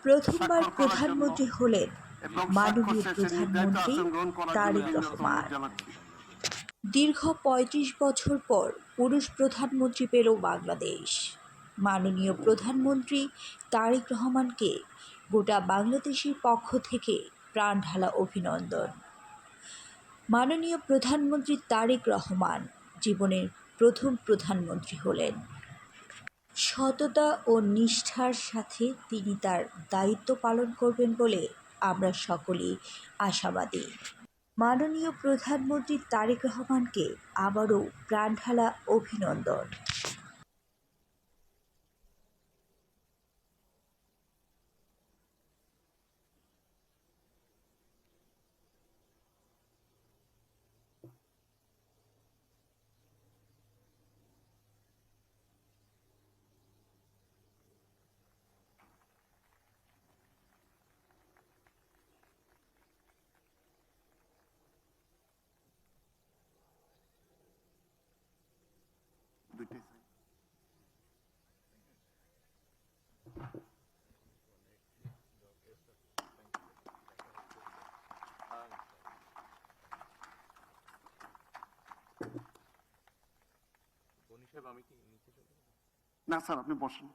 প্রথমবার স্বাক্ষর করার জন্য প্রধানমন্ত্রী হলেন এবং স্বাক্ষর মাননীয় শেষে নির্ধারিত প্রধানমন্ত্রী আসন গ্রহণ করার জন্য তারেক বিনীত রহমান। অনুরোধ জানাচ্ছি। দীর্ঘ ৩৫ বছর পর পুরুষ প্রধানমন্ত্রী পেল বাংলাদেশ। মাননীয় প্রধানমন্ত্রী তারেক রহমানকে গোটা বাংলাদেশের পক্ষ থেকে প্রাণঢালা অভিনন্দন। মাননীয় প্রধানমন্ত্রী তারেক রহমান জীবনের প্রথম প্রধানমন্ত্রী হলেন। সততা ও নিষ্ঠার সাথে তিনি তার দায়িত্ব পালন করবেন বলে আমরা সকলেই আশাবাদী। মাননীয় প্রধানমন্ত্রী তারেক রহমানকে আবারও প্রাণঢালা অভিনন্দন। দুইটাই চাই। না স্যার, আপনি বসেন।